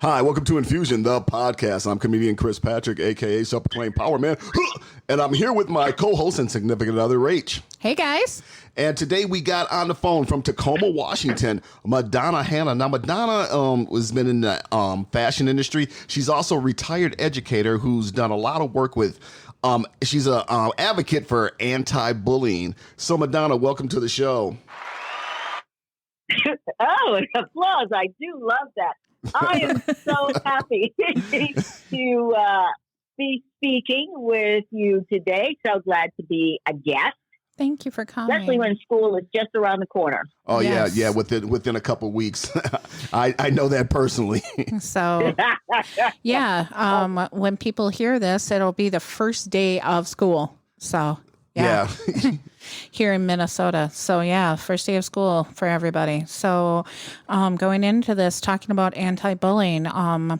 Hi, welcome to Infusion, the podcast. I'm comedian Chris Patrick, a.k.a. Self-Proclaimed Power Man. And I'm here with my co-host and significant other, Rach. Hey, guys. And today we got on the phone from Tacoma, Washington, Madonna Hanna. Now, Madonna has been in the fashion industry. She's also a retired educator who's done a lot of work with, she's an advocate for anti-bullying. So, Madonna, welcome to the show. Oh, applause. I do love that. I am so happy to be speaking with you today. So glad to be a guest. Thank you for coming. Especially when school is just around the corner. Oh, Yes. yeah. Within a couple weeks. I know that personally. So, yeah, when people hear this, it'll be the first day of school. So, yeah. Here in Minnesota. So, yeah, first day of school for everybody. So, going into this, talking about anti-bullying,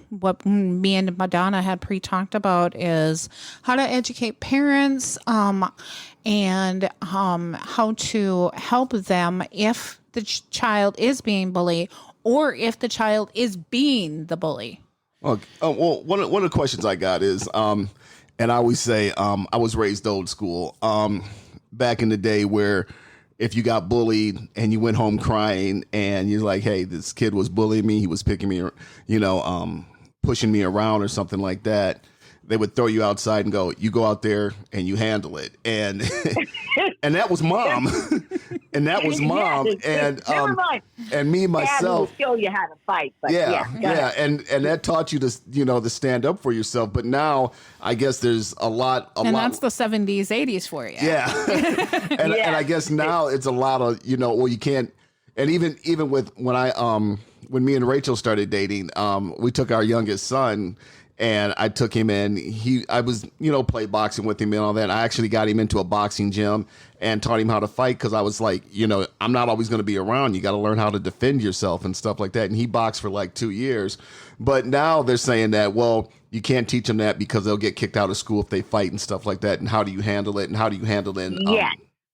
what me and Madonna had pre-talked about is how to educate parents and how to help them if the child is being bullied or if the child is being the bully. Well, one of the questions I got is, and I always say I was raised old school. Back in the day where if you got bullied and you went home crying and you're like, hey, this kid was bullying me, he was picking me, pushing me around or something like that, they would throw you outside and go, you go out there and you handle it. And and that was mom. And that was mom. And never mind. And me myself. Dad will show you how to fight. But yeah. And that taught you to stand up for yourself. But now I guess there's a lot. That's the 70s, 80s for you. Yeah. And I guess now it's a lot of, you can't. And even with when me and Rachel started dating, we took our youngest son. And I took him in. I was, play boxing with him and all that. I actually got him into a boxing gym and taught him how to fight because I was like, I'm not always going to be around. You got to learn how to defend yourself and stuff like that. And he boxed for like 2 years. But now they're saying that, well, you can't teach them that because they'll get kicked out of school if they fight and stuff like that. And how do you handle it? And how do you handle it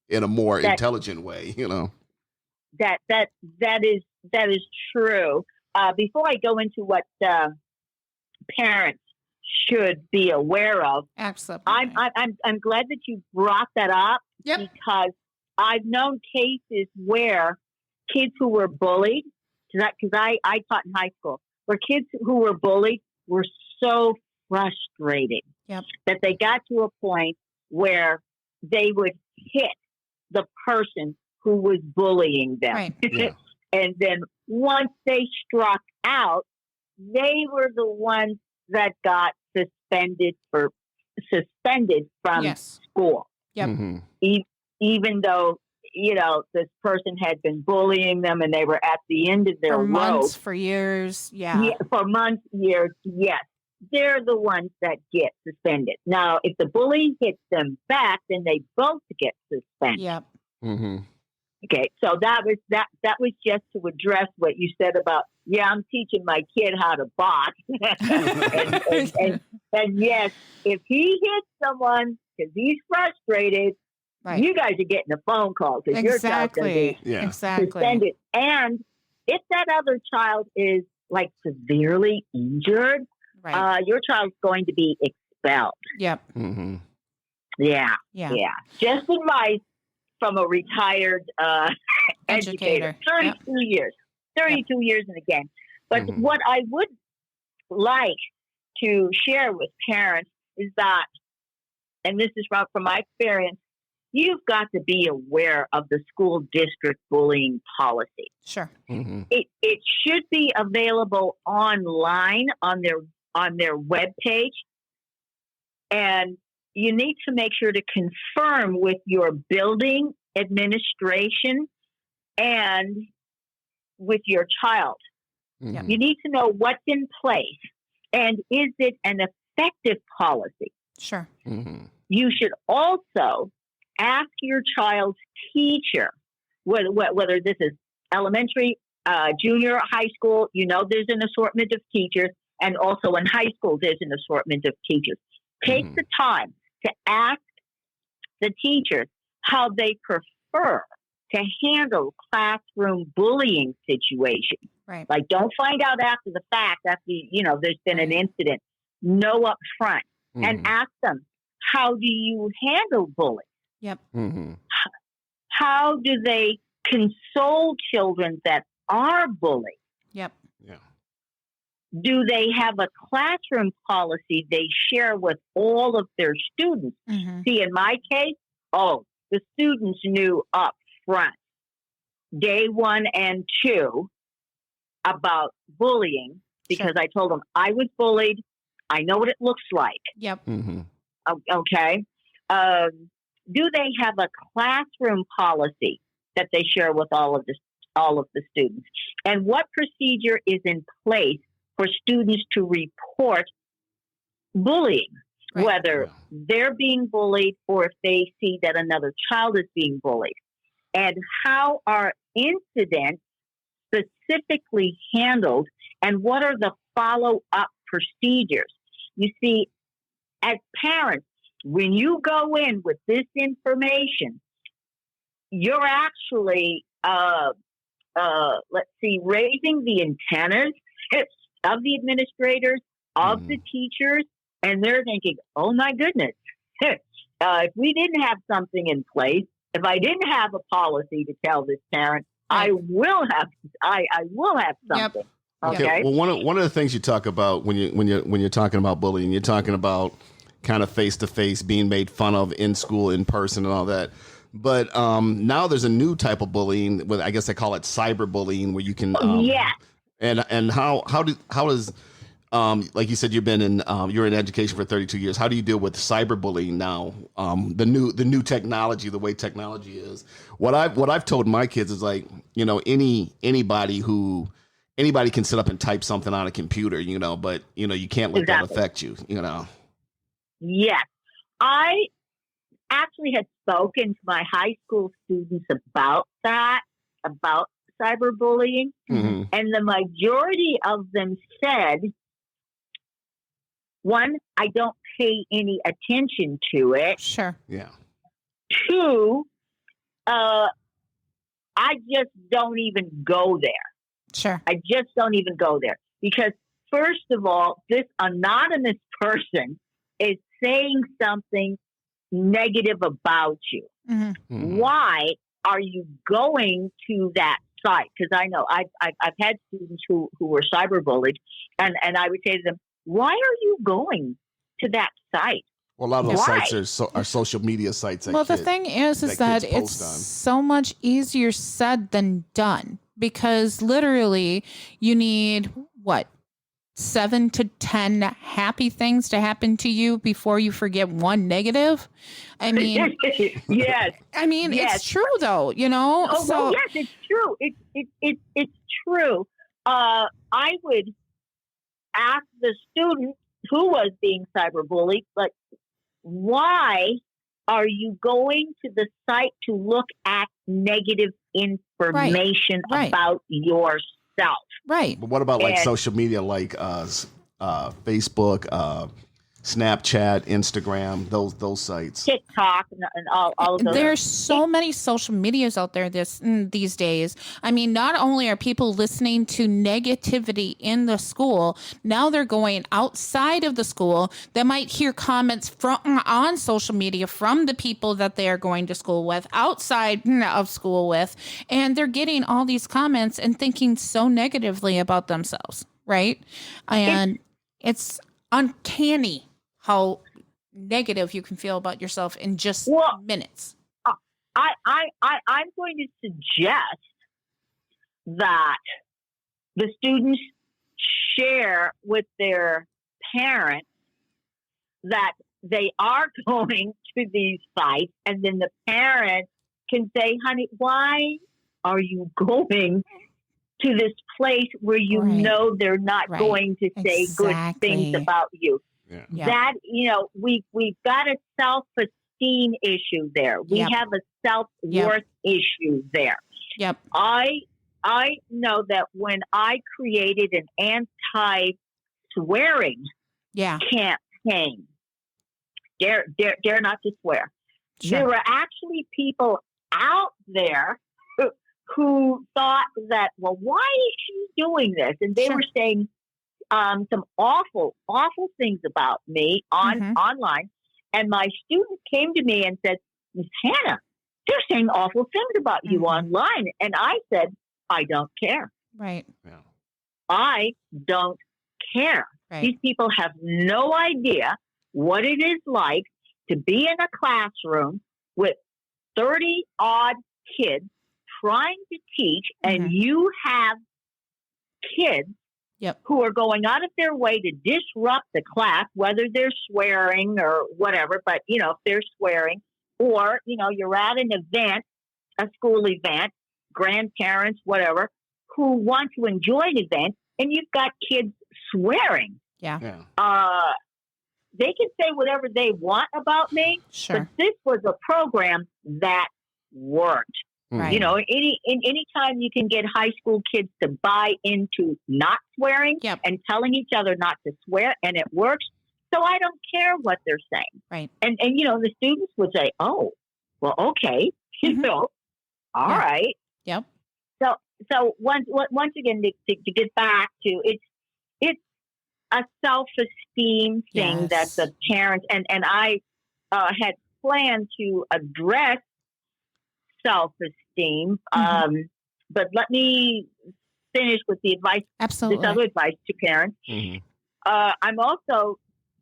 in a more intelligent way? That is true. Before I go into what parents should be aware of. Absolutely. I'm glad that you brought that up because I've known cases where kids who were bullied, because I taught in high school, where kids who were bullied were so frustrated that they got to a point where they would hit the person who was bullying them. Right. Yeah. And then once they struck out, they were the ones that got suspended from school. Yep. Mm-hmm. Even though, this person had been bullying them and they were at the end of their rope. For months, for years. Yeah. For months, years. Yes. They're the ones that get suspended. Now, if the bully hits them back, then they both get suspended. Yep. Mm-hmm. Okay, so that was just to address what you said about, I'm teaching my kid how to box. and yes, if he hits someone because he's frustrated, you guys are getting a phone call because your child's going to be suspended. And if that other child is like severely injured, your child's going to be expelled. Yep. Mm-hmm. Yeah. Just advice from a retired educator. 32 years. 32 years in the game. But what I would like to share with parents is that, and this is from my experience, you've got to be aware of the school district bullying policy. Sure. Mm-hmm. It should be available online on their webpage. And you need to make sure to confirm with your building administration and with your child. Mm-hmm. You need to know what's in place and is it an effective policy? Sure. Mm-hmm. You should also ask your child's teacher, whether this is elementary, junior, high school, there's an assortment of teachers, and also in high school, there's an assortment of teachers. Take the time to ask the teachers how they prefer to handle classroom bullying situations. Right. Like, don't find out after the fact, after, there's been an incident. Know up front and ask them, how do you handle bullying? Yep. How do they console children that are bullied? Yep. Yeah. Do they have a classroom policy they share with all of their students? See, in my case, the students knew up front, day 1 and 2, about bullying, because I told them I was bullied. I know what it looks like. Yep. Okay. Do they have a classroom policy that they share with all of the students? And what procedure is in place for students to report bullying, whether they're being bullied or if they see that another child is being bullied? And how are incidents specifically handled, and what are the follow-up procedures? You see, as parents, when you go in with this information, you're actually, raising the antennas of the administrators, of the teachers, and they're thinking, oh my goodness, if we didn't have something in place, if I didn't have a policy to tell this parent, I will have something. Yep. Okay. Well, one of the things you talk about when you're talking about bullying, you're talking about kind of face to face, being made fun of in school, in person, and all that. But now there's a new type of bullying. I guess they call it cyberbullying, where you can. And how does like you said, you're in education for 32 years. How do you deal with cyberbullying now? The new technology, the way technology is. What I've told my kids is, like, anybody can sit up and type something on a computer, but you can't let that affect you, Yes. I actually had spoken to my high school students about that, about cyberbullying, and the majority of them said, 1, I don't pay any attention to it. Sure. Yeah. 2, I just don't even go there. Sure. I just don't even go there, because first of all, this anonymous person is saying something negative about you. Why are you going to that site? Because I know I've had students who were cyberbullied, and I would say to them, why are you going to that site? Well, a lot of those sites are social media sites. The thing is that it's so much easier said than done, because literally you need 7 to 10 happy things to happen to you before you forget one negative. I mean, yes. I mean, it's true though, yes, it's true. It's true. I would ask the student who was being cyberbullied, but why are you going to the site to look at negative information about yourself? Right. But what about social media, like Facebook, Snapchat, Instagram, those sites, TikTok, and all of those. There's so many social medias out there these days. I mean, not only are people listening to negativity in the school, now they're going outside of the school. They might hear comments on social media from the people that they are going to school with, outside of school with, and they're getting all these comments and thinking so negatively about themselves, right? And it's uncanny how negative you can feel about yourself in just minutes. I'm going to suggest that the students share with their parents that they are going to these sites, and then the parents can say, honey, why are you going to this place where you know they're not going to say good things about you? Yeah. That, we've got a self-esteem issue there. We have a self-worth issue there. Yep. I know that when I created an anti-swearing campaign, dare not to swear, there were actually people out there who thought that, well, why is she doing this? And they were saying some awful, awful things about me online. And my students came to me and said, Miss Hanna, they're saying awful things about you online. And I said, I don't care. Right. Yeah. I don't care. Right. These people have no idea what it is like to be in a classroom with 30 odd kids trying to teach, and you have kids who are going out of their way to disrupt the class, whether they're swearing or whatever, but, you know, if they're swearing, or, you know, you're at an event, a school event, grandparents, whatever, who want to enjoy an event, and you've got kids swearing. Yeah. They can say whatever they want about me, but this was a program that worked. Right. You know, any time you can get high school kids to buy into not swearing and telling each other not to swear, and it works. So I don't care what they're saying. Right. And you know, the students would say, "Oh, well, okay, you know, all right." Yep. So once again, to get back to it's a self-esteem thing that the parents and I had planned to address self-esteem. But let me finish with the advice. Absolutely. This other advice to parents. I'm also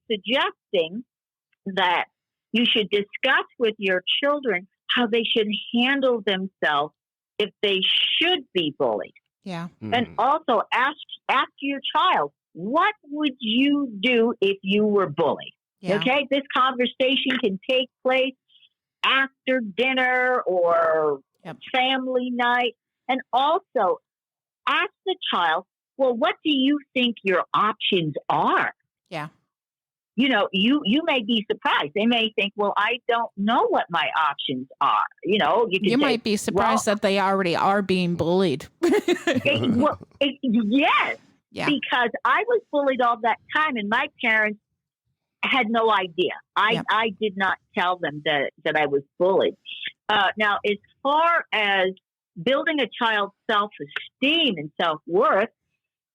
suggesting that you should discuss with your children how they should handle themselves if they should be bullied. Yeah. And also ask your child, what would you do if you were bullied? Yeah. Okay, this conversation can take place after dinner or family night. And also ask the child, well, what do you think your options are? Yeah. You know, you may be surprised. They may think, well, I don't know what my options are. You know, you might be surprised that they already are being bullied. Yes. Yeah. Because I was bullied all that time, and my parents had no idea. I did not tell them that I was bullied. Now, as far as building a child's self-esteem and self-worth,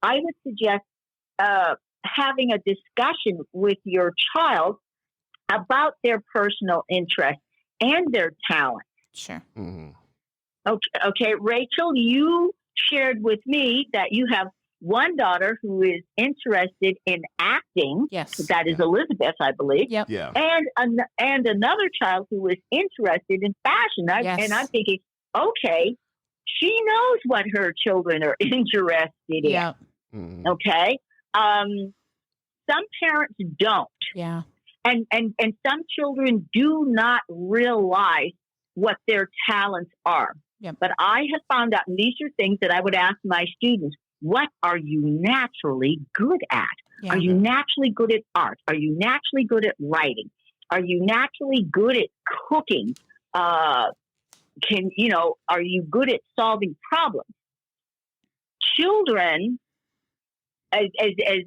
I would suggest having a discussion with your child about their personal interests and their talent. Sure. Okay, Rachel, you shared with me that you have one daughter who is interested in acting. Yes. That is Elizabeth, I believe. Yep. Yeah. And another child who is interested in fashion. And I'm thinking, okay, she knows what her children are interested in. Yeah. Okay. Some parents don't. Yeah. And some children do not realize what their talents are. Yep. But I have found out, and these are things that I would ask my students, what are you naturally good at? Yeah. Are you naturally good at art? Are you naturally good at writing? Are you naturally good at cooking? Are you good at solving problems? Children, as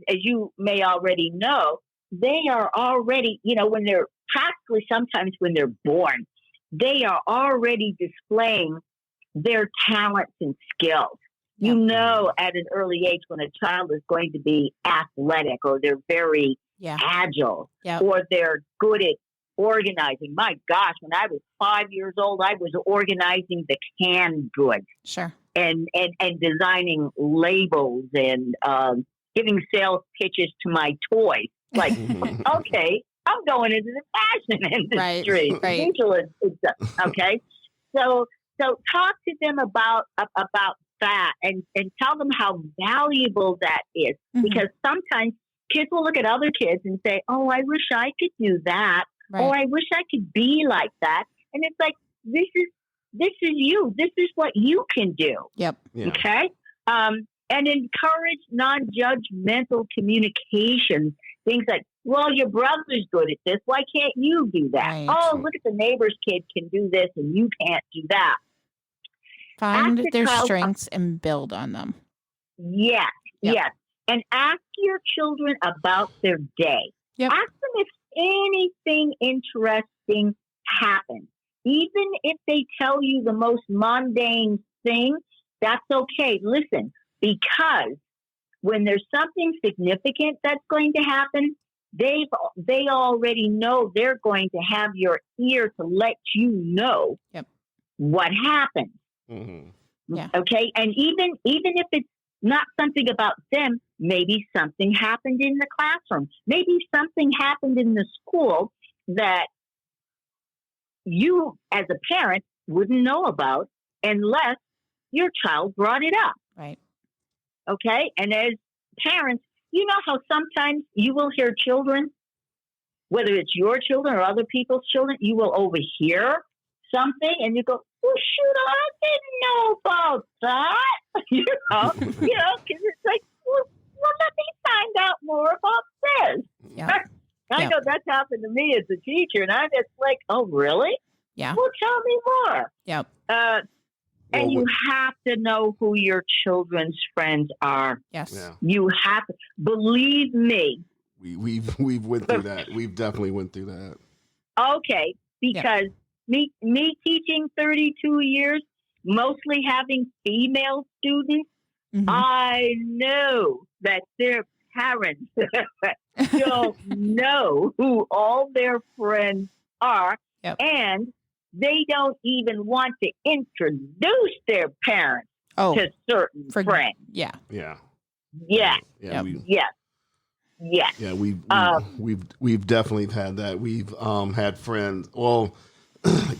you may already know, they are already, when they're practically sometimes when they're born, they are already displaying their talents and skills. You know at an early age when a child is going to be athletic, or they're very agile, or they're good at organizing. My gosh, when I was 5 years old, I was organizing the canned goods. Sure. And designing labels and giving sales pitches to my toys. Like, okay, I'm going into the fashion industry. Right. Okay. So talk to them about that and tell them how valuable that is. Because sometimes kids will look at other kids and say, oh, I wish I could do that. Right. Or I wish I could be like that. And it's like, this is you. This is what you can do. Yep. Yeah. Okay. And encourage non-judgmental communication. Things like, well, your brother's good at this. Why can't you do that? Right. Oh, look at the neighbor's kid can do this and you can't do that. Find their strengths and build on them. Yes. Yep. Yes. And ask your children about their day. Yep. Ask them if anything interesting happened. Even if they tell you the most mundane thing, that's okay. Listen, because when there's something significant that's going to happen, they already know they're going to have your ear to let you know what happened. Mm-hmm. Yeah. Okay. And even if it's not something about them, maybe something happened in the classroom. Maybe something happened in the school that you as a parent wouldn't know about unless your child brought it up. Right. Okay. And as parents, you know how sometimes you will hear children, whether it's your children or other people's children, you will overhear something and you go, well, shoot, I didn't know about that. Because it's like, well, let me find out more about this. Yeah. I know that's happened to me as a teacher, and I'm just like, oh, really? Yeah. Well, tell me more. Yep. And you have to know who your children's friends are. Yes. Yeah. You have to. Believe me. We've went through that. We've definitely went through that. Okay. Because me teaching 32 years, mostly having female students, I know that their parents don't know who all their friends are. Yep. And they don't even want to introduce their parents to certain friends. Yeah. Yeah. Yeah. Yeah. Yeah. Yeah. We've definitely had that. We've had friends. Well,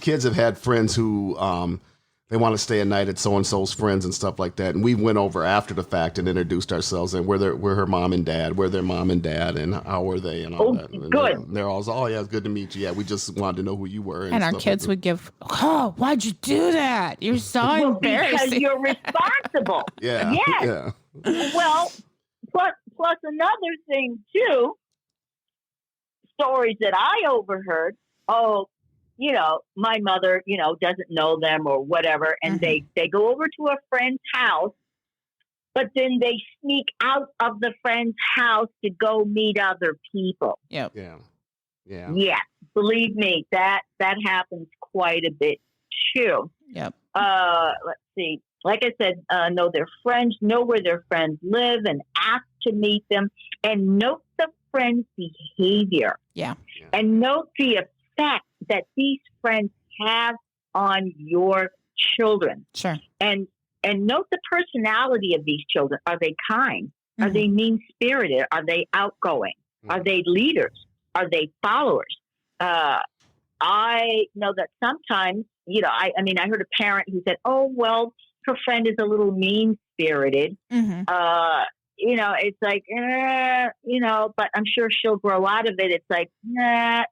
kids have had friends who they want to stay a night at so and so's friends and stuff like that. And we went over after the fact and introduced ourselves and we're her mom and dad, we're their mom and dad, and how were they and all that. And good. They're all, oh yeah, it's good to meet you. Yeah, we just wanted to know who you were. And our kids would give, oh, why'd you do that? You're so embarrassing. Because you're responsible. Yeah. Yes. Yeah. Well, plus another thing too, stories that I overheard. Oh, my mother, doesn't know them or whatever. And they go over to a friend's house, but then they sneak out of the friend's house to go meet other people. Yep. Yeah. Yeah. Yeah. Believe me, that happens quite a bit too. Yep. Let's see. Like I said, know their friends, know where their friends live and ask to meet them and note the friend's behavior. Yeah. And note the effect that these friends have on your children. Sure. And note the personality of these children. Are they kind? Are they mean-spirited? Are they outgoing? Are they leaders? Are they followers? I know that sometimes, I heard a parent who said, oh, well, her friend is a little mean-spirited. It's like, but I'm sure she'll grow out of it. It's like,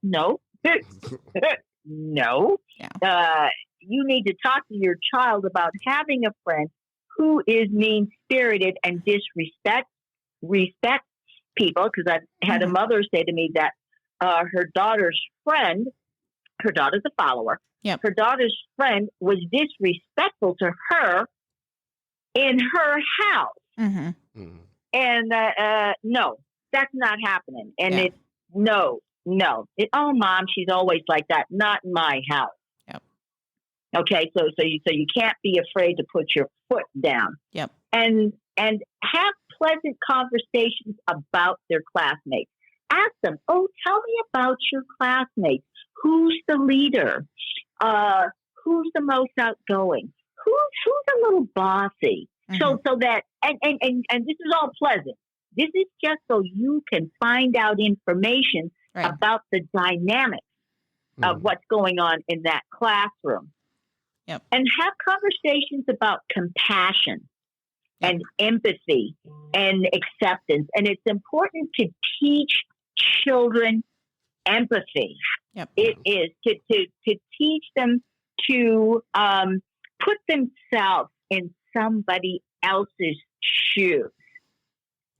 no. No. Yeah. You need to talk to your child about having a friend who is mean-spirited and respect people. Because I've had a mother say to me that her daughter's a follower. Yep. Her daughter's friend was disrespectful to her in her house. And no, that's not happening. And it's no. Oh, Mom, she's always like that. Not in my house. Yep. Okay, so you can't be afraid to put your foot down. Yep. And have pleasant conversations about their classmates. Ask them, oh, tell me about your classmates. Who's the leader? Who's the most outgoing? Who's a little bossy? So that and this is all pleasant. This is just so you can find out information about the dynamics of what's going on in that classroom. Yep. And have conversations about compassion and empathy and acceptance. And it's important to teach children empathy. Yep. It is to teach them to put themselves in somebody else's shoes.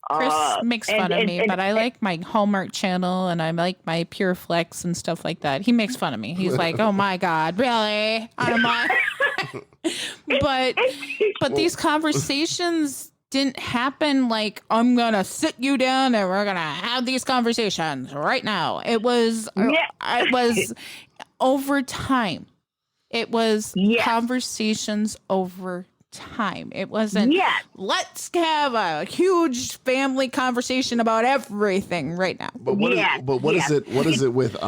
Chris makes fun of me, but I like my Hallmark Channel and I like my Pure Flex and stuff like that. He makes fun of me. He's like, "Oh my God, really?" I'm like, but these conversations didn't happen like I'm gonna sit you down and we're gonna have these conversations right now. It was over time. It was conversations over time. It wasn't, let's have a huge family conversation about everything right now. But what is it with,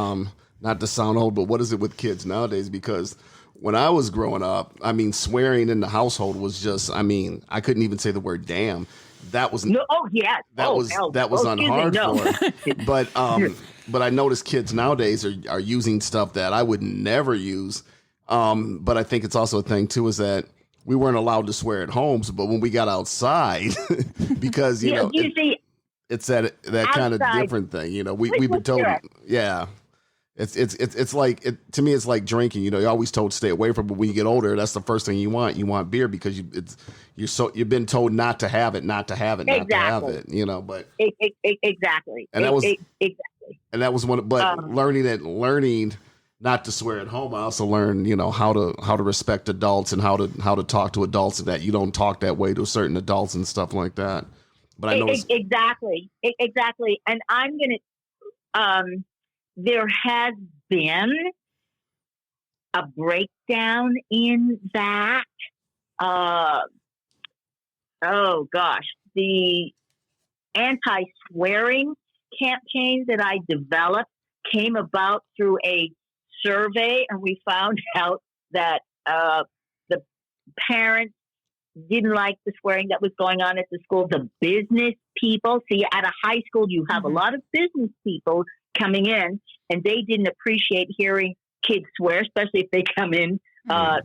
not to sound old, but what is it with kids nowadays? Because when I was growing up, I mean, swearing in the household was just, I mean, I couldn't even say the word damn. That was that was unhard for. But I noticed kids nowadays are using stuff that I would never use. But I think it's also a thing too, is that we weren't allowed to swear at homes, but when we got outside, because you know, it's that kind of different thing. You know, we were told, It's like, to me, it's like drinking. You know, you're always told to stay away from it. But when you get older, that's the first thing you want. You want beer because you've been told not to have it. You know, but exactly. And that was and that was one. But learning not to swear at home, I also learned, you know, how to respect adults and how to talk to adults, and that you don't talk that way to certain adults and stuff like that. But I know exactly. And I'm gonna. There has been a breakdown in that. The anti-swearing campaign that I developed came about through a survey, and we found out that the parents didn't like the swearing that was going on at the school. The business people, see, at a high school, you have a lot of business people coming in, and they didn't appreciate hearing kids swear, especially if they come in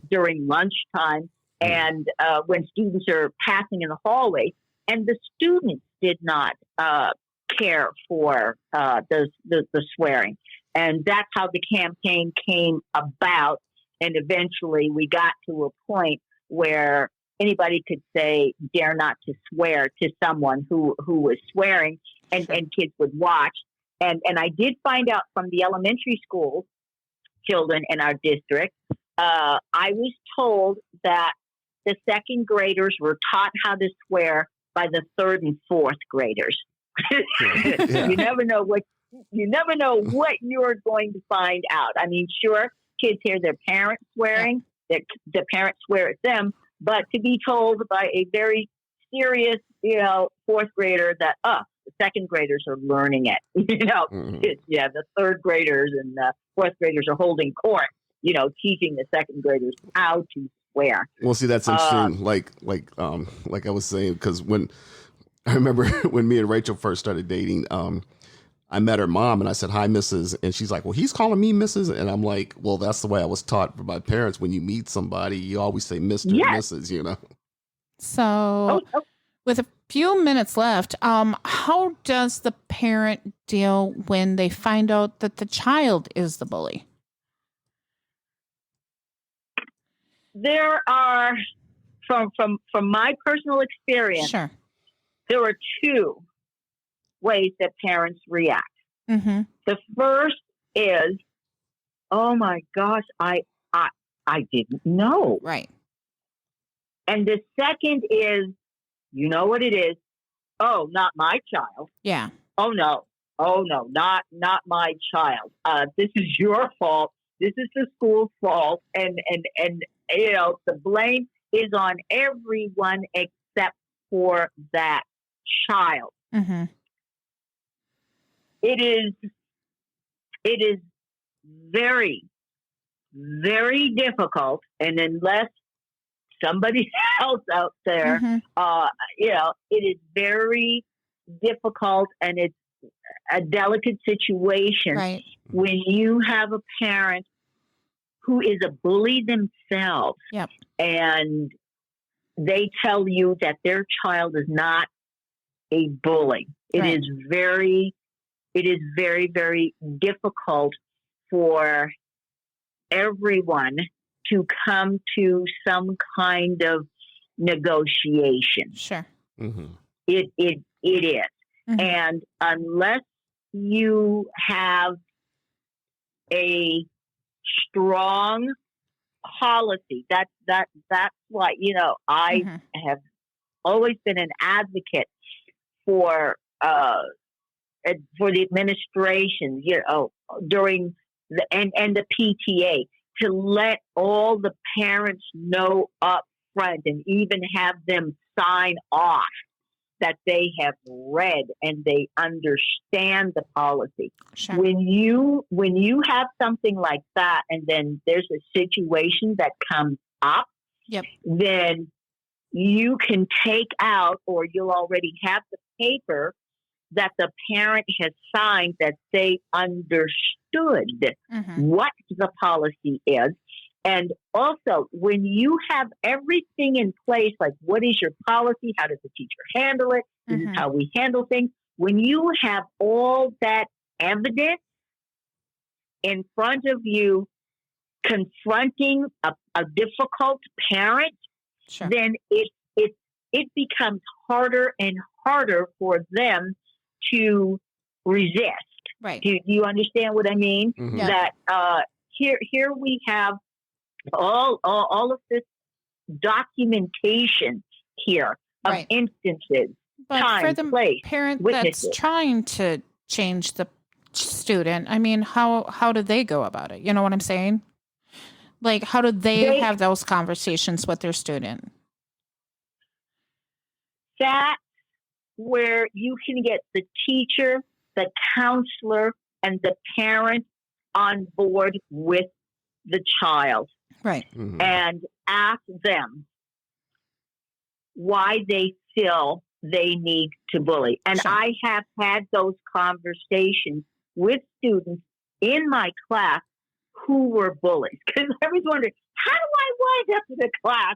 during lunchtime and when students are passing in the hallway. And the students did not care for the swearing. And that's how the campaign came about. And eventually we got to a point where anybody could say, dare not to swear to someone who was swearing, and kids would watch. And I did find out from the elementary school children in our district, I was told that the second graders were taught how to swear by the third and fourth graders. You never know what you're going to find out. I mean, sure, kids hear their parents swearing, the parents swear at them, but to be told by a very serious, fourth grader that, the second graders are learning it, the third graders and the fourth graders are holding court, teaching the second graders how to swear. Well, see, that's interesting. Like I was saying, because when I remember when me and Rachel first started dating, I met her mom and I said, "Hi, Mrs." And she's like, "Well, he's calling me Mrs." And I'm like, "Well, that's the way I was taught by my parents. When you meet somebody, you always say Mr. and Mrs., So with a few minutes left, how does the parent deal when they find out that the child is the bully? There are, from my personal experience, there are two ways that parents react. Mm-hmm. The first is, "Oh my gosh, I didn't know." Right. And the second is, you know what it is? "Oh, not my child." Yeah. Oh no, not my child. This is your fault. This is the school's fault, and the blame is on everyone except for that child. Mm-hmm. It is very, very difficult, and unless somebody else out there, it is very difficult, and it's a delicate situation when you have a parent who is a bully themselves, and they tell you that their child is not a bully. It is very, very difficult for everyone to come to some kind of negotiation. Sure. Mm-hmm. It is. Mm-hmm. And unless you have a strong policy, that's why, I have always been an advocate for the administration, during the and the PTA, to let all the parents know up front and even have them sign off that they have read and they understand the policy. Sure. When you have something like that, and then there's a situation that comes up, Yep. then you can take out, or you'll already have the paper that the parent has signed that they understood what the policy is. And also, when you have everything in place, like what is your policy? How does the teacher handle it? This is how we handle things. When you have all that evidence in front of you, confronting a difficult parent, Sure. then it becomes harder and harder for them to resist. Right. Do you understand what I mean? Yeah. That here we have all of this documentation here of instances, but time, for the place, parent witnesses. that's trying to change the student, I mean, how do they go about it? You know what I'm saying? Like, how do they have those conversations with their student? That's where you can get the teacher, the counselor, and the parent on board with the child. Right. And ask them why they feel they need to bully. And I have had those conversations with students in my class who were bullies. Because I was wondering, how do I wind up in a class,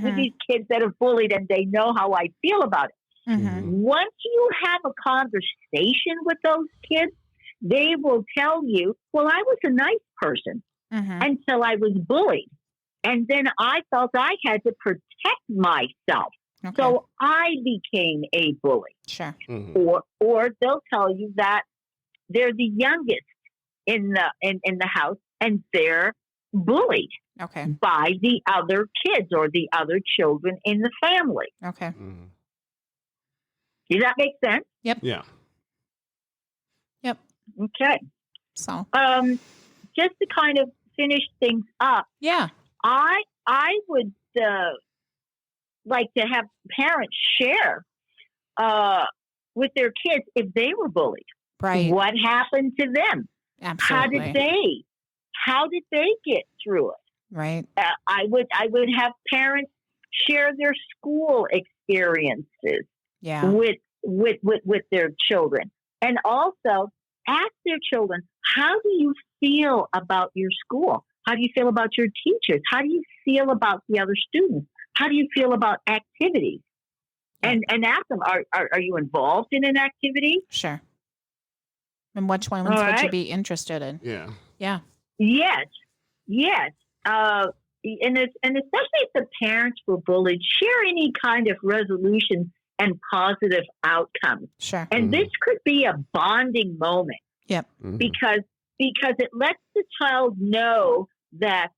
with these kids that are bullied and they know how I feel about it? Once you have a conversation with those kids, they will tell you, well, I was a nice person until I was bullied. And then I felt I had to protect myself. Okay. So I became a bully. Sure. Or they'll tell you that they're the youngest in the house and they're bullied by the other kids or the other children in the family. Okay. Does that make sense? Yep. Yeah. Yep. Okay. So, just to kind of finish things up. Yeah. I would like to have parents share with their kids if they were bullied. Right. What happened to them? Absolutely. How did they get through it? Right. I would have parents share their school experiences with their children, and also ask their children, how do you feel about your school? How do you feel about your teachers? How do you feel about the other students? How do you feel about activities? And ask them, are you involved in an activity? Sure. And which ones would you be interested in? Yeah. Yeah. Yes. And especially if the parents were bullied, share any kind of resolution and positive outcomes. Sure. And this could be a bonding moment. Yep. Because it lets the child know that,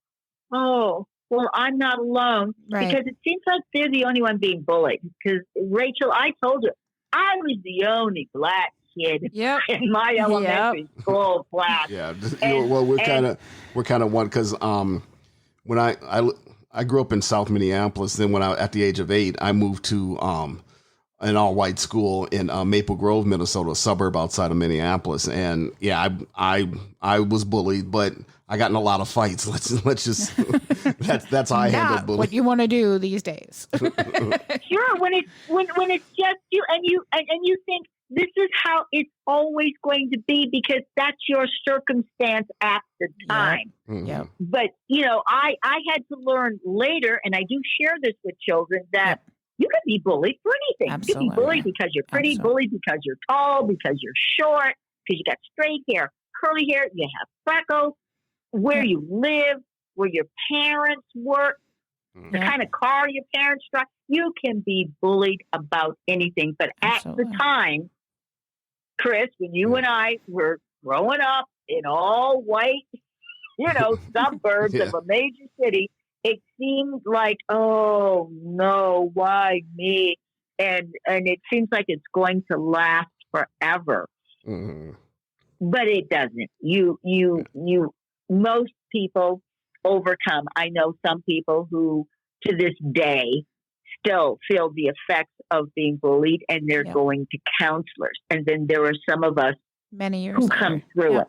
oh, well, I'm not alone. Right. Because it seems like they're the only one being bullied. Because, Rachel, I told you, I was the only black kid in my elementary school class. Yeah. Well, we're kind of one, because when I grew up in South Minneapolis, then when at the age of 8, I moved to an all-white school in Maple Grove, Minnesota, a suburb outside of Minneapolis, and I was bullied, but I got in a lot of fights. Let's just that's how I handle bullying. What you want to do these days? Sure, when it's just you and you think this is how it's always going to be because that's your circumstance at the time. Yeah. But I had to learn later, and I do share this with children, that you could be bullied for anything. Absolutely. You could be bullied because you're pretty, bullied because you're tall, because you're short, because you got straight hair, curly hair, you have freckles, where you live, where your parents work, the kind of car your parents drive. You can be bullied about anything. But at the time, Chris, when you and I were growing up in all white, suburbs of a major city, it seemed like, oh no, why me? And it seems like it's going to last forever. But it doesn't. You most people overcome. I know some people who to this day still feel the effects of being bullied, and they're going to counselors. And then there are some of us many years who later. come through it.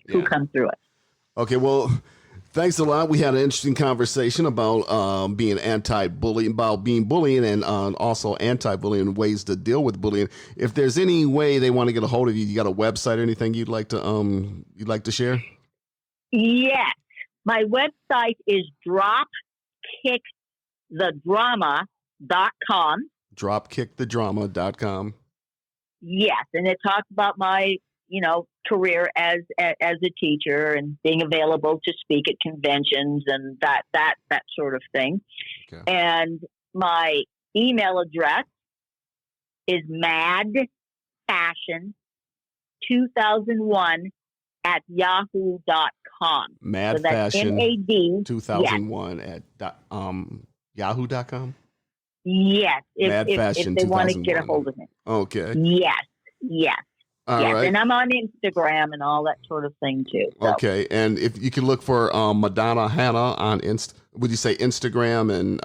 Who come through it. Okay, well, thanks a lot. We had an interesting conversation about being anti-bullying, about being bullying, and also anti-bullying, ways to deal with bullying. If there's any way they want to get a hold of you, you got a website or anything you'd like to share? Yes. My website is dropkickthedrama.com. Dropkickthedrama.com. Yes, and it talks about my, career as a teacher and being available to speak at conventions and that sort of thing. Okay. And my email address is madfashion2001 at yahoo.com. Mad so that's Fashion MAD 2001 at yahoo.com. Yes, Mad Fashion if they want to get a hold of me. Okay. Yes. All right. And I'm on Instagram and all that sort of thing too. So. Okay, and if you can look for Madonna Hanna on would you say Instagram and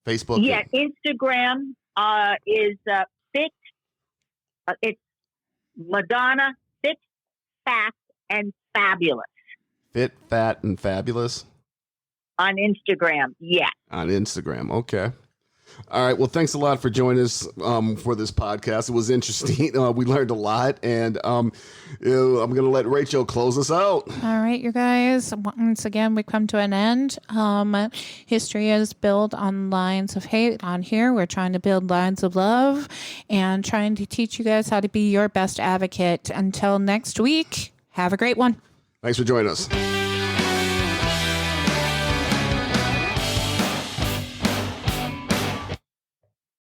Facebook? Yeah, Instagram is fit. It's Madonna Fit, Fat, and Fabulous. Fit, Fat, and Fabulous. On Instagram, yeah. On Instagram, okay. All right. Well, thanks a lot for joining us for this podcast. It was interesting. We learned a lot, and I'm going to let Rachel close us out. All right, you guys. Once again, we come to an end. History is built on lines of hate. On here, we're trying to build lines of love and trying to teach you guys how to be your best advocate. Until next week, have a great one. Thanks for joining us.